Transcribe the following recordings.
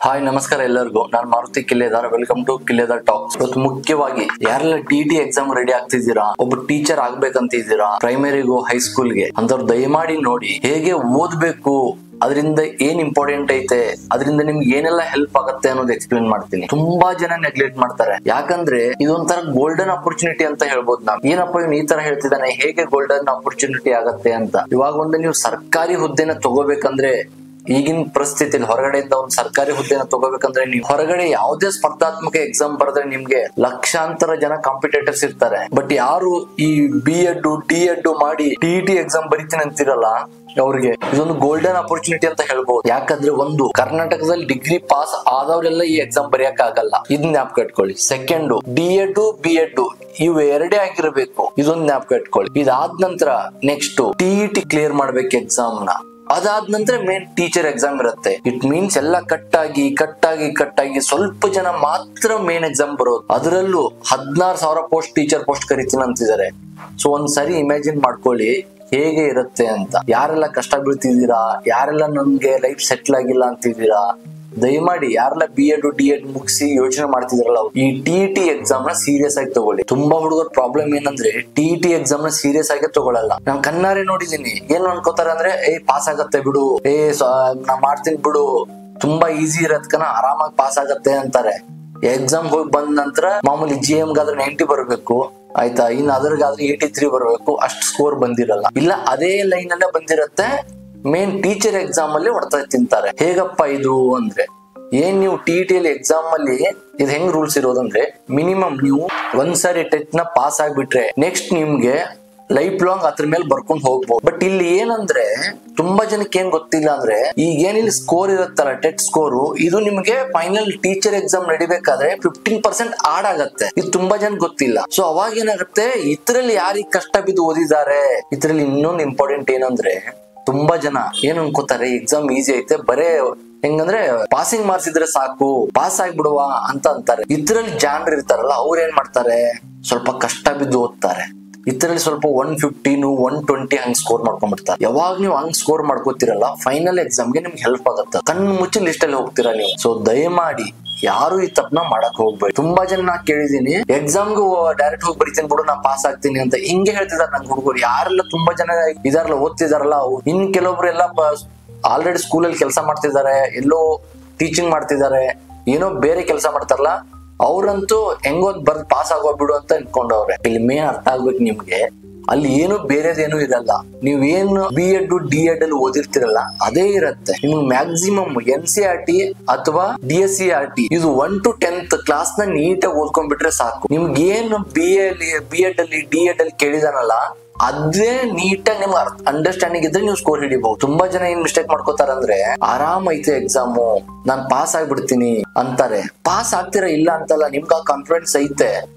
Hi ನಮಸ್ಕಾರ ಎಲ್ಲರಿಗೂ. ನಾನು Maruti Killedar. Welcome to Killedar talks. ಇವತ್ತು ಮುಖ್ಯವಾಗಿ ಯಾರೆಲ್ಲ ಟಿ ಎಕ್ಸಾಮ್ ರೆಡಿ ಆಗ್ತಿದ್ದೀರಾ, ಒಬ್ಬ ಟೀಚರ್ ಆಗ್ಬೇಕಂತಿದ್ದೀರಾ, ಪ್ರೈಮರಿಗೂ ಹೈಸ್ಕೂಲ್ಗೆ ಅಂತವ್ರು ದಯಮಾಡಿ ನೋಡಿ ಹೇಗೆ ಓದ್ಬೇಕು, ಅದರಿಂದ ಏನ್ ಇಂಪಾರ್ಟೆಂಟ್ ಐತೆ, ಅದರಿಂದ ನಿಮ್ಗೆ ಏನೆಲ್ಲ ಹೆಲ್ಪ್ ಆಗುತ್ತೆ ಅನ್ನೋದು ಎಕ್ಸ್ಪ್ಲೇನ್ ಮಾಡ್ತೀನಿ. ತುಂಬಾ ಜನ ನೆಗ್ಲೆಕ್ಟ್ ಮಾಡ್ತಾರೆ. ಯಾಕಂದ್ರೆ ಇದೊಂಥರ ಗೋಲ್ಡನ್ ಅಪರ್ಚುನಿಟಿ ಅಂತ ಹೇಳ್ಬೋದು. ನಾವು ಏನಪ್ಪ ಇವ್ನು ಈ ತರ ಹೇಳ್ತಿದ್ದಾನೆ, ಹೇಗೆ ಗೋಲ್ಡನ್ ಅಪರ್ಚುನಿಟಿ ಆಗತ್ತೆ ಅಂತ. ಇವಾಗ ಒಂದು ನೀವು ಸರ್ಕಾರಿ ಹುದ್ದೆನ ತಗೋಬೇಕಂದ್ರೆ, ಈಗಿನ ಪರಿಸ್ಥಿತಿಯಲ್ಲಿ ಹೊರಗಡೆಯಿಂದ ಒಂದು ಸರ್ಕಾರಿ ಹುದ್ದೆನ ತಗೋಬೇಕಂದ್ರೆ, ನೀವು ಹೊರಗಡೆ ಯಾವುದೇ ಸ್ಪರ್ಧಾತ್ಮಕ ಎಕ್ಸಾಮ್ ಬರೆದ್ರೆ ನಿಮ್ಗೆ ಲಕ್ಷಾಂತರ ಜನ ಕಾಂಪಿಟೇಟರ್ಸ್ ಇರ್ತಾರೆ. ಬಟ್ ಯಾರು ಈ B.Ed D.Ed ಮಾಡಿ ಟಿ ಎಕ್ಸಾಮ್ ಬರೀತೀನಿ ಅಂತಿರಲ್ಲ, ಅವ್ರಿಗೆ ಇದೊಂದು ಗೋಲ್ಡನ್ ಅಪರ್ಚುನಿಟಿ ಅಂತ ಹೇಳ್ಬಹುದು. ಯಾಕಂದ್ರೆ ಒಂದು, ಕರ್ನಾಟಕದಲ್ಲಿ ಡಿಗ್ರಿ ಪಾಸ್ ಆದವರೆಲ್ಲ ಈ ಎಕ್ಸಾಮ್ ಬರೆಯಕ್ ಆಗಲ್ಲ, ಇದನ್ನ ಜ್ಞಾಪಕ ಇಟ್ಕೊಳ್ಳಿ. ಸೆಕೆಂಡ್, D.Ed B.Ed ಇವು ಎರಡೇ ಆಗಿರ್ಬೇಕು, ಇದೊಂದು ಜ್ಞಾಪಕ ಇಟ್ಕೊಳ್ಳಿ. ಇದಾದ ನಂತರ ನೆಕ್ಸ್ಟ್ TET ಕ್ಲಿಯರ್ ಮಾಡ್ಬೇಕು ಎಕ್ಸಾಮ್ ನ. ಅದಾದ ನಂತರ ಮೇನ್ ಟೀಚರ್ ಎಕ್ಸಾಮ್ ಇರುತ್ತೆ. ಇಟ್ ಮೀನ್ಸ್ ಎಲ್ಲ ಕಟ್ಟಾಗಿ ಸ್ವಲ್ಪ ಜನ ಮಾತ್ರ ಮೇನ್ ಎಕ್ಸಾಮ್ ಬರೋದು. ಅದರಲ್ಲೂ 16,000 ಪೋಸ್ಟ್, ಟೀಚರ್ ಪೋಸ್ಟ್ ಕರಿತೀನಿ ಅಂತಿದ್ದಾರೆ. ಸೊ ಒಂದ್ಸರಿ ಇಮ್ಯಾಜಿನ್ ಮಾಡ್ಕೊಳ್ಳಿ ಹೇಗೆ ಇರುತ್ತೆ ಅಂತ. ಯಾರೆಲ್ಲ ಕಷ್ಟ ಬೀಳ್ತಿದ್ದೀರಾ, ಯಾರೆಲ್ಲ ನನ್ಗೆ ಲೈಫ್ ಸೆಟ್ಲ್ ಆಗಿಲ್ಲ ಅಂತಿದ್ದೀರಾ, ದಯಮಾಡಿ ಯಾರೆಲ್ಲ B.Ed D.Ed ಮುಗಿಸಿ ಯೋಚನೆ ಮಾಡ್ತಿದ್ರಲ್ಲ, ಈ TET ಎಕ್ಸಾಮ್ ನ ಸೀರಿಯಸ್ ಆಗಿ ತಗೊಳ್ಳಿ. ತುಂಬಾ ಹುಡುಗರ ಪ್ರಾಬ್ಲಮ್ ಏನಂದ್ರೆ TET ಎಕ್ಸಾಮ್ ನ ಸೀರಿಯಸ್ ಆಗಿ ತಗೊಳಲ್ಲ. ನಾನು ಕಣ್ಣಾರೆ ನೋಡಿದೀನಿ. ಏನ್ ಅನ್ಕೋತಾರೆ ಅಂದ್ರೆ, ಪಾಸ್ ಆಗತ್ತೆ ಬಿಡು, ನಾ ಮಾಡ್ತೀನಿ ಬಿಡು, ತುಂಬಾ ಈಸಿ ಇರತ್ಕನ ಆರಾಮಾಗಿ ಪಾಸ್ ಆಗತ್ತೆ ಅಂತಾರೆ. ಎಕ್ಸಾಮ್ ಹೋಗಿ ಬಂದ ನಂತರ ಮಾಮೂಲಿ GM ಗಾದ್ರೆ 90 ಬರ್ಬೇಕು, ಆಯ್ತಾ, ಇನ್ನು ಅದರ್ಗಾದ್ರೆ 83 ಬರ್ಬೇಕು, ಅಷ್ಟು ಸ್ಕೋರ್ ಬಂದಿರಲ್ಲ. ಇಲ್ಲ ಅದೇ ಲೈನ್ ಅಲ್ಲೇ ಬಂದಿರತ್ತೆ. ಮೇನ್ ಟೀಚರ್ ಎಕ್ಸಾಮ್ ಅಲ್ಲಿ ಹೊಡ್ತಾ ತಿಂತಾರೆ. ಹೇಗಪ್ಪ ಇದು ಅಂದ್ರೆ, ಏನ್ ನೀವು TET ಎಕ್ಸಾಮ್ ಅಲ್ಲಿ ಇದು ಹೆಂಗ್ ರೂಲ್ಸ್ ಇರೋದಂದ್ರೆ, ಮಿನಿಮಮ್ ನೀವು ಒಂದ್ಸರಿ ಟೆಟ್ ನ ಪಾಸ್ ಆಗ್ಬಿಟ್ರೆ ನೆಕ್ಸ್ಟ್ ನಿಮ್ಗೆ ಲೈಫ್ ಲಾಂಗ್ ಅದ್ರ ಮೇಲೆ ಬರ್ಕೊಂಡ್ ಹೋಗ್ಬೋದು. ಬಟ್ ಇಲ್ಲಿ ಏನಂದ್ರೆ, ತುಂಬಾ ಜನಕ್ಕೆ ಏನ್ ಗೊತ್ತಿಲ್ಲ ಅಂದ್ರೆ, ಈಗ ಏನಿಲ್ಲಿ ಸ್ಕೋರ್ ಇರುತ್ತಲ್ಲ, ಟೆಟ್ ಸ್ಕೋರು, ಇದು ನಿಮ್ಗೆ ಫೈನಲ್ ಟೀಚರ್ ಎಕ್ಸಾಮ್ ನಡಿಬೇಕಾದ್ರೆ 15% ಆಡ್ ಆಗತ್ತೆ. ಇದು ತುಂಬಾ ಜನ ಗೊತ್ತಿಲ್ಲ. ಸೊ ಅವಾಗ ಏನಾಗುತ್ತೆ, ಇದ್ರಲ್ಲಿ ಯಾರಿಗೆ ಕಷ್ಟ ಬಿದ್ದು ಓದಿದ್ದಾರೆ. ಇದ್ರಲ್ಲಿ ಇನ್ನೊಂದು ಇಂಪಾರ್ಟೆಂಟ್ ಏನಂದ್ರೆ, ತುಂಬಾ ಜನ ಏನ್ ಅನ್ಕೋತಾರೆ, ಎಕ್ಸಾಮ್ ಈಸಿ ಐತೆ, ಬರೇ ಹೆಂಗಂದ್ರೆ ಪಾಸಿಂಗ್ ಮಾರ್ಕ್ಸ್ ಇದ್ರೆ ಸಾಕು, ಪಾಸ್ ಆಗ್ಬಿಡುವ ಅಂತ ಅಂತಾರೆ. ಇದ್ರಲ್ಲಿ ಜಾನ್ರು ಇರ್ತಾರಲ್ಲ, ಅವ್ರು ಏನ್ ಮಾಡ್ತಾರೆ, ಸ್ವಲ್ಪ ಕಷ್ಟ ಬಿದ್ದು ಓದ್ತಾರೆ. ಇದ್ರಲ್ಲಿ ಸ್ವಲ್ಪ 115 120 ಹಂಗ್ ಸ್ಕೋರ್ ಮಾಡ್ಕೊಂಡ್ಬಿಡ್ತಾರೆ. ಯಾವಾಗ ನೀವು ಹಂಗ್ ಸ್ಕೋರ್ ಮಾಡ್ಕೋತಿರಲ್ಲ, ಫೈನಲ್ ಎಕ್ಸಾಮ್ಗೆ ನಿಮ್ಗೆ ಹೆಲ್ಪ್ ಆಗುತ್ತೆ. ಕಣ್ಣು ಮುಚ್ಚಿ ಲಿಸ್ಟ್ ಅಲ್ಲಿ ಹೋಗ್ತೀರಾ ನೀವು. ಸೊ ದಯಮಾಡಿ ಯಾರು ಈ ತಪ್ಪನ ಮಾಡಕ್ ಹೋಗ್ಬೇಡಿ. ತುಂಬಾ ಜನ ನಾ ಕೇಳಿದೀನಿ, ಎಕ್ಸಾಮ್ಗೆ ಡೈರೆಕ್ಟ್ ಹೋಗಿ ಬರೀತೀನಿ ಬಿಡು, ನಾ ಪಾಸ್ ಆಗ್ತೀನಿ ಅಂತ ಹಿಂಗೆ ಹೇಳ್ತಿದಾರೆ ನನ್ ಹುಡುಗರು. ಯಾರೆಲ್ಲ ತುಂಬಾ ಜನ ಇದಾರಲ್ಲ, ಓದ್ತಿದಾರಲ್ಲ, ಇನ್ ಕೆಲವೊಬ್ರು ಎಲ್ಲ ಆಲ್ರೆಡಿ ಸ್ಕೂಲಲ್ಲಿ ಕೆಲಸ ಮಾಡ್ತಿದ್ದಾರೆ, ಎಲ್ಲೋ ಟೀಚಿಂಗ್ ಮಾಡ್ತಿದ್ದಾರೆ, ಏನೋ ಬೇರೆ ಕೆಲಸ ಮಾಡ್ತಾರಲ್ಲ, ಅವ್ರಂತೂ ಹೆಂಗೋದ್ ಬರ್ದ್ ಪಾಸ್ ಆಗೋಗ್ಬಿಡು ಅಂತ ಅನ್ಕೊಂಡವ್ರೆ. ಇಲ್ಲಿ ಮೇನ್ ಅರ್ಥ ಆಗ್ಬೇಕು ನಿಮ್ಗೆ, ಅಲ್ಲಿ ಏನು ಬೇರೆದೇನು ಇರಲ್ಲ. ನೀವೇನು B.Ed D.Ed ಅಲ್ಲಿ ಓದಿರ್ತಿರಲ್ಲ ಅದೇ ಇರತ್ತೆ. ನಿಮ್ಗೆ ಮ್ಯಾಕ್ಸಿಮಮ್ NCERT ಅಥವಾ DSCERT ಇದು 1 to 10th ಕ್ಲಾಸ್ ನ ನೀಟಾಗಿ ಓದ್ಕೊಂಡ್ಬಿಟ್ರೆ ಸಾಕು. ನಿಮ್ಗೆ ಏನು B.Ed ಅಲ್ಲಿ D.Ed ಅಲ್ಲಿ ಕೇಳಿದಾನಲ್ಲ, ಅದೇ ನೀಟಾಗಿ ನಿಮ್ಗೆ ಅಂಡರ್ಸ್ಟ್ಯಾಂಡಿಂಗ್ ಇದ್ರೆ ನೀವು ಸ್ಕೋರ್ ಹಿಡಿಬಹುದು. ತುಂಬಾ ಜನ ಏನ್ ಮಿಸ್ಟೇಕ್ ಮಾಡ್ಕೋತಾರ ಅಂದ್ರೆ, ಆರಾಮ್ ಐತೆ ಎಕ್ಸಾಮು, ನಾನ್ ಪಾಸ್ ಆಗ್ಬಿಡ್ತೀನಿ ಅಂತಾರೆ. ಪಾಸ್ ಆಗ್ತೀರಾ ಇಲ್ಲ ಅಂತಲ್ಲ, ನಿಮ್ಗೆ ಆ ಕಾನ್ಫಿಡೆನ್ಸ್ ಐತೆ.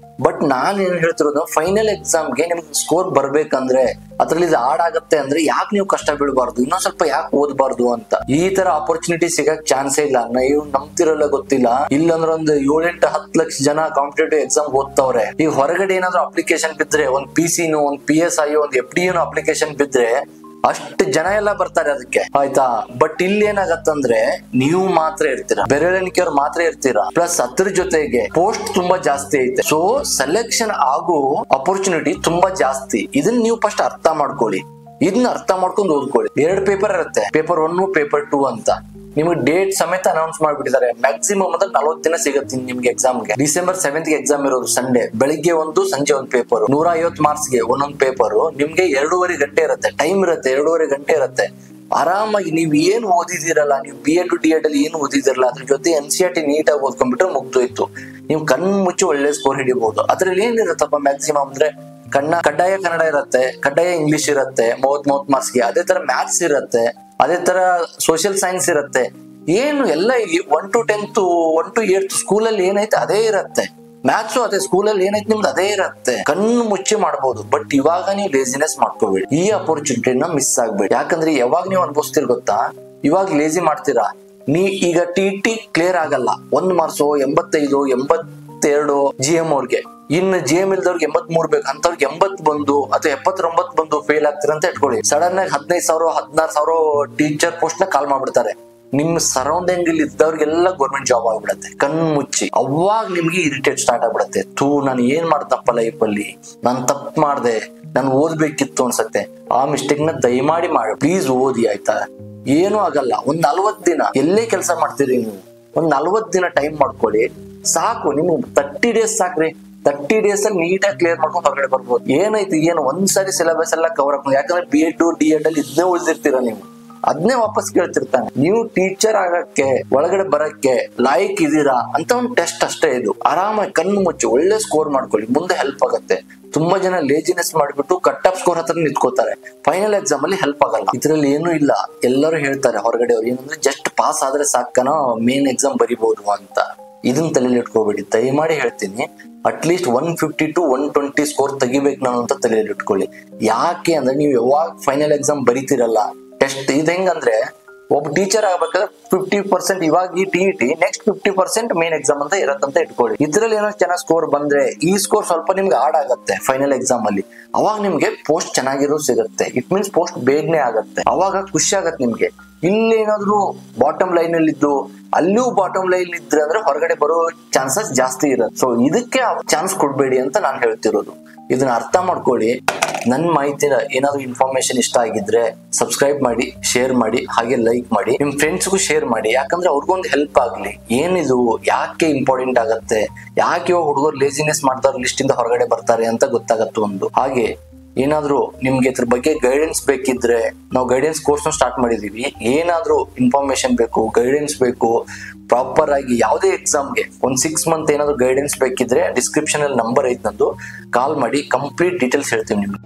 ಬಟ್ ನಾನ್ ಏನ್ ಹೇಳ್ತಿರೋದು, ಫೈನಲ್ ಎಕ್ಸಾಮ್ಗೆ ನಿಮ್ಗೆ ಸ್ಕೋರ್ ಬರ್ಬೇಕಂದ್ರೆ, ಅದ್ರಲ್ಲಿ ಇದು ಆಡ್ ಆಗತ್ತೆ ಅಂದ್ರೆ ಯಾಕೆ ನೀವು ಕಷ್ಟ ಬೀಳಬಾರ್ದು, ಇನ್ನೊಂದ್ ಸ್ವಲ್ಪ ಯಾಕೆ ಓದಬಾರ್ದು ಅಂತ. ಈ ತರ ಆಪರ್ಚುನಿಟಿ ಸಿಗಕ್ ಚಾನ್ಸೇ ಇಲ್ಲ. ನೀವು ನಂಬ್ತಿರಲ್ಲ ಗೊತ್ತಿಲ್ಲ, ಇಲ್ಲಂದ್ರೆ ಒಂದು 7-8-10 ಲಕ್ಷ ಜನ ಕಾಂಪಿಟೇಟಿವ್ ಎಕ್ಸಾಮ್ ಓದ್ತವ್ರೆ. ಈಗ ಹೊರಗಡೆ ಏನಾದ್ರು ಅಪ್ಲಿಕೇಶನ್ ಬಿದ್ರೆ, ಒಂದ್ PCನೋ, ಒಂದ್ PSI, ಒಂದ್ FDನೋ ಅಪ್ಲಿಕೇಶನ್ ಬಿದ್ರೆ ಅಷ್ಟು ಜನ ಎಲ್ಲ ಬರ್ತಾರೆ ಅದಕ್ಕೆ, ಆಯ್ತಾ. ಬಟ್ ಇಲ್ಲಿ ಏನಾಗತ್ತಂದ್ರೆ, ನೀವು ಮಾತ್ರ ಇರ್ತೀರಾ, ಬೆರಳೆಣಿಕೆಯವ್ರು ಮಾತ್ರ ಇರ್ತೀರಾ. ಪ್ಲಸ್ ಅದ್ರ ಜೊತೆಗೆ ಪೋಸ್ಟ್ ತುಂಬಾ ಜಾಸ್ತಿ ಐತೆ. ಸೊ ಸೆಲೆಕ್ಷನ್ ಆಗೋ ಅಪರ್ಚುನಿಟಿ ತುಂಬಾ ಜಾಸ್ತಿ. ಇದನ್ನ ನೀವು ಫಸ್ಟ್ ಅರ್ಥ ಮಾಡ್ಕೊಳ್ಳಿ. ಇದನ್ನ ಅರ್ಥ ಮಾಡ್ಕೊಂಡು ಓದ್ಕೊಳ್ಳಿ. 2 ಪೇಪರ್ ಇರುತ್ತೆ, ಪೇಪರ್ 1 ಪೇಪರ್ 2 ಅಂತ. ನಿಮ್ಗೆ ಡೇಟ್ ಸಮೇತ ಅನೌನ್ಸ್ ಮಾಡ್ಬಿಟ್ಟಿದ್ದಾರೆ. ಮ್ಯಾಕ್ಸಿಮಮ್ ಅಂದ್ರೆ 40 ದಿನ ಸಿಗುತ್ತೆ ನಿಮ್ಗೆ ಎಕ್ಸಾಮ್ಗೆ. December 7th ಎಕ್ಸಾಮ್ ಇರೋದು, ಸಂಡೇ ಬೆಳಿಗ್ಗೆ ಒಂದು, ಸಂಜೆ ಒಂದು ಪೇಪರ್. 150 ಮಾರ್ಕ್ಸ್ಗೆ ಒಂದೊಂದು ಪೇಪರ್. ನಿಮ್ಗೆ 2.5 ಗಂಟೆ ಇರುತ್ತೆ ಟೈಮ್ ಇರುತ್ತೆ, 2.5 ಗಂಟೆ ಇರುತ್ತೆ. ಆರಾಮಾಗಿ ನೀವ್ ಏನ್ ಓದಿದಿರಲ್ಲ, ನೀವು B.Ed D.Ed ಅಲ್ಲಿ ಏನು ಓದಿದಿರಲ್ಲ, ಅದ್ರ ಜೊತೆ NCERT ನೀಟಾಗಿ ಓದ್ಕೊಂಡ್ಬಿಟ್ರೆ ಮುಗ್ದೋಯ್ತು. ನೀವು ಕಣ್ಣು ಮುಚ್ಚಿ ಒಳ್ಳೆ ಸ್ಕೋರ್ ಹಿಡಿಬಹುದು. ಅದ್ರಲ್ಲಿ ಏನಿರುತ್ತಪ್ಪ, ಮ್ಯಾಕ್ಸಿಮಮ್ ಅಂದ್ರೆ ಕಡ್ಡಾಯ ಕನ್ನಡ ಇರುತ್ತೆ, ಕಡ್ಡಾಯ ಇಂಗ್ಲಿಷ್ ಇರುತ್ತೆ 30 ಮಾರ್ಕ್ಸ್ಗೆ. ಅದೇ ತರ ಮ್ಯಾಥ್ಸ್ ಇರುತ್ತೆ, ಅದೇ ತರ ಸೋಷಿಯಲ್ ಸೈನ್ಸ್ ಇರುತ್ತೆ. ಏನು ಎಲ್ಲ 1 to 10th 1 to 8th ಸ್ಕೂಲಲ್ಲಿ ಏನೈತೆ ಅದೇ ಇರುತ್ತೆ. ಮ್ಯಾಥ್ಸು ಅದೇ, ಸ್ಕೂಲಲ್ಲಿ ಏನೈತೆ ನಿಮ್ದು ಅದೇ ಇರುತ್ತೆ. ಕಣ್ಣು ಮುಚ್ಚಿ ಮಾಡ್ಬೋದು. ಬಟ್ ಇವಾಗ ನೀವು ಲೇಸಿನೆಸ್ ಮಾಡ್ಕೋಬೇಡಿ, ಈ ಅಪರ್ಚುನಿಟಿನ ಮಿಸ್ ಆಗ್ಬೇಡಿ. ಯಾಕಂದ್ರೆ ಯಾವಾಗ ನೀವು ಅನ್ಭವಿಸ್ತೀರಿ ಗೊತ್ತಾ, ಇವಾಗ ಲೇಸಿ ಮಾಡ್ತೀರಾ. ಈಗ TET ಕ್ಲಿಯರ್ ಆಗಲ್ಲ, 1 ಮಾರ್ಕ್ಸು 85 82 GM ಅವ್ರಿಗೆ. ಇನ್ನು GM ಇಲ್ದವ್ರಿಗೆ 83 ಬೇಕು, ಅಂತವ್ರಿಗೆ 80 ಬಂದು ಅಥವಾ 79 ಬಂದು ಫೇಲ್ ಆಗ್ತೀರ ಅಂತ ಇಟ್ಕೊಳ್ಳಿ. ಸಡನ್ ಆಗಿ 15,000 16,000 ಟೀಚರ್ ಪೋಸ್ಟ್ ನ ಕಾಲ್ ಮಾಡ್ಬಿಡ್ತಾರೆ. ನಿಮ್ ಸರೌಂಡಿಂಗ್ ಇಲ್ಲಿ ಇದ್ದವ್ರಿಗೆಲ್ಲ ಗೌರ್ಮೆಂಟ್ ಜಾಬ್ ಆಗ್ಬಿಡತ್ತೆ ಕಣ್ಣು ಮುಚ್ಚಿ. ಅವಾಗ ನಿಮ್ಗೆ ಇರಿಟೇಟ್ ಸ್ಟಾರ್ಟ್ ಆಗ್ಬಿಡತ್ತೆ. ನಾನು ಏನ್ ಮಾಡ್ದಪ್ಪ ಲೈಫ್ ಅಲ್ಲಿ, ನಾನ್ ತಪ್ಪು ಮಾಡ್ದೆ, ನಾನು ಓದ್ಬೇಕಿತ್ತು ಅನ್ಸತ್ತೆ. ಆ ಮಿಸ್ಟೇಕ್ ನ ದಯಮಾಡಿ ಮಾಡಿ ಪ್ಲೀಸ್ ಓದಿ ಆಯ್ತಾ. ಏನು ಆಗಲ್ಲ. ಒಂದ್ 40 ದಿನ ಎಲ್ಲೇ ಕೆಲಸ ಮಾಡ್ತೀರಿ ನೀವು, ಒಂದ್ 40 ದಿನ ಟೈಮ್ ಮಾಡ್ಕೊಳ್ಳಿ ಸಾಕು. ನಿಮ್ಗೆ 30 ಡೇಸ್ ಸಾಕ್ರಿ. 30 ಡೇಸ್ ಅಲ್ಲಿ ನೀಟಾಗಿ ಕ್ಲಿಯರ್ ಮಾಡ್ಕೊಂಡು ಹೊರಗಡೆ ಬರ್ಬೋದು. ಏನೈತಿ ಏನು ಒಂದ್ಸರಿ ಸಿಲೆಬಸ್ ಎಲ್ಲ ಕವರ್ ಆಗ್ಬೋದು. ಯಾಕಂದ್ರೆ B.Ed D.Ed ಅಲ್ಲಿ ಇದನ್ನೇ ಉಳಿದಿರ್ತೀರ ನೀವು, ಅದನ್ನೇ ವಾಪಸ್ ಕೇಳ್ತಿರ್ತಾನೆ. ನೀವು ಟೀಚರ್ ಆಗಕ್ಕೆ ಒಳಗಡೆ ಬರಕ್ಕೆ ಲಾಯಕ್ ಇದೀರಾ ಅಂತ ಒಂದು ಟೆಸ್ಟ್ ಅಷ್ಟೇ ಇದು. ಆರಾಮಾಗಿ ಕಣ್ಣು ಮುಚ್ಚಿ ಒಳ್ಳೆ ಸ್ಕೋರ್ ಮಾಡ್ಕೊಳ್ಳಿ, ಮುಂದೆ ಹೆಲ್ಪ್ ಆಗುತ್ತೆ. ತುಂಬಾ ಜನ ಲೇಜಿನೆಸ್ ಮಾಡ್ಬಿಟ್ಟು ಕಟ್ ಆಫ್ ಸ್ಕೋರ್ ಹತ್ರ ನಿಂತ್ಕೋತಾರೆ, ಫೈನಲ್ ಎಕ್ಸಾಮ್ ಅಲ್ಲಿ ಹೆಲ್ಪ್ ಆಗಲ್ಲ. ಇದ್ರಲ್ಲಿ ಏನು ಇಲ್ಲ. ಎಲ್ಲರೂ ಹೇಳ್ತಾರೆ ಹೊರಗಡೆ ಅವ್ರು ಏನಂದ್ರೆ ಜಸ್ಟ್ ಪಾಸ್ ಆದ್ರೆ ಸಾಕನೋ ಮೇನ್ ಎಕ್ಸಾಮ್ ಬರಿಬಹುದು ಅಂತ. ಇದನ್ನ ತಲೆಯಲ್ಲಿ ಇಟ್ಕೋಬೇಡಿ, ದಯಮಾಡಿ ಹೇಳ್ತೀನಿ. ಅಟ್ಲೀಸ್ಟ್ 150 to 120 ಸ್ಕೋರ್ ತೆಗಿಬೇಕು ನಾನು ಅಂತ ತಲೆಯಲ್ಲಿ ಇಟ್ಕೊಳ್ಳಿ. ಯಾಕೆ ಅಂದ್ರೆ ನೀವು ಯಾವಾಗ ಫೈನಲ್ ಎಕ್ಸಾಮ್ ಬರಿತೀರಲ್ಲ ಟೆಸ್ಟ್, ಇದು ಹೆಂಗಂದ್ರೆ ಒಬ್ಬ ಟೀಚರ್ ಆಗ್ಬೇಕಾದ್ರೆ 50% ಇವಾಗ ಈ TET, ನೆಕ್ಸ್ಟ್ 50% ಮೇನ್ ಎಕ್ಸಾಮ್ ಅಂತ ಇರತ್ತಂತ ಇಟ್ಕೊಳ್ಳಿ. ಇದ್ರಲ್ಲಿ ಏನೋ ಚೆನ್ನಾಗಿ ಸ್ಕೋರ್ ಬಂದ್ರೆ ಈ ಸ್ಕೋರ್ ಸ್ವಲ್ಪ ನಿಮ್ಗೆ ಆಡ್ ಆಗತ್ತೆ ಫೈನಲ್ ಎಕ್ಸಾಮ್ ಅಲ್ಲಿ. ಅವಾಗ ನಿಮ್ಗೆ ಪೋಸ್ಟ್ ಚೆನ್ನಾಗಿರೋ ಸಿಗುತ್ತೆ. ಇಟ್ ಮೀನ್ಸ್ ಪೋಸ್ಟ್ ಬೇಗನೆ ಆಗತ್ತೆ. ಅವಾಗ ಖುಷಿ ಆಗತ್ತೆ ನಿಮ್ಗೆ. ಇಲ್ಲೇನಾದ್ರೂ ಬಾಟಮ್ ಲೈನ್ ಅಲ್ಲಿ ಇದ್ದು ಅಲ್ಲೂ ಬಾಟಮ್ ಲೈನ್ ಇದ್ರೆ ಅಂದ್ರೆ ಹೊರಗಡೆ ಬರೋ ಚಾನ್ಸಸ್ ಜಾಸ್ತಿ ಇರುತ್ತೆ. ಸೊ ಇದಕ್ಕೆ ಚಾನ್ಸ್ ಕೊಡ್ಬೇಡಿ ಅಂತ ನಾನು ಹೇಳ್ತಿರೋದು. ಇದನ್ನ ಅರ್ಥ ಮಾಡ್ಕೊಳ್ಳಿ. ನನ್ನ ಮಾಹಿತಿನ ಏನಾದ್ರು ಇನ್ಫಾರ್ಮೇಶನ್ ಇಷ್ಟ ಆಗಿದ್ರೆ ಸಬ್ಸ್ಕ್ರೈಬ್ ಮಾಡಿ, ಶೇರ್ ಮಾಡಿ, ಹಾಗೆ ಲೈಕ್ ಮಾಡಿ, ನಿಮ್ ಫ್ರೆಂಡ್ಸ್ಗೂ ಶೇರ್ ಮಾಡಿ. ಯಾಕಂದ್ರೆ ಅವ್ರಿಗೊಂದು ಹೆಲ್ಪ್ ಆಗ್ಲಿ. ಏನಿದು ಯಾಕೆ ಇಂಪಾರ್ಟೆಂಟ್ ಆಗತ್ತೆ, ಯಾಕೆ ಹುಡುಗರು ಲೇಜಿನೆಸ್ ಮಾಡ್ತಾರೆ ಲಿಸ್ಟ್ ಇಂದ ಹೊರಗಡೆ ಬರ್ತಾರೆ ಅಂತ ಗೊತ್ತಾಗತ್ತೆ ಒಂದು. ಹಾಗೆ ಏನಾದ್ರೂ ನಿಮ್ಗೆ ಇದ್ರ ಬಗ್ಗೆ ಗೈಡೆನ್ಸ್ ಬೇಕಿದ್ರೆ ನಾವು ಗೈಡೆನ್ಸ್ ಕೋರ್ಸ್ ಸ್ಟಾರ್ಟ್ ಮಾಡಿದೀವಿ. ಏನಾದ್ರೂ ಇನ್ಫಾರ್ಮೇಶನ್ ಬೇಕು, ಗೈಡೆನ್ಸ್ ಬೇಕು, ಪ್ರಾಪರ್ ಆಗಿ ಯಾವುದೇ ಎಕ್ಸಾಮ್ಗೆ ಒಂದ್ 6 ಮಂತ್ ಏನಾದ್ರು ಗೈಡೆನ್ಸ್ ಬೇಕಿದ್ರೆ ಡಿಸ್ಕ್ರಿಪ್ಷನ್ ಅಲ್ಲಿ ನಂಬರ್ ಐತೆ ನಂದು, ಕಾಲ್ ಮಾಡಿ ಕಂಪ್ಲೀಟ್ ಡೀಟೇಲ್ಸ್ ಹೇಳ್ತೀವಿ ನಿಮ್ಗೆ.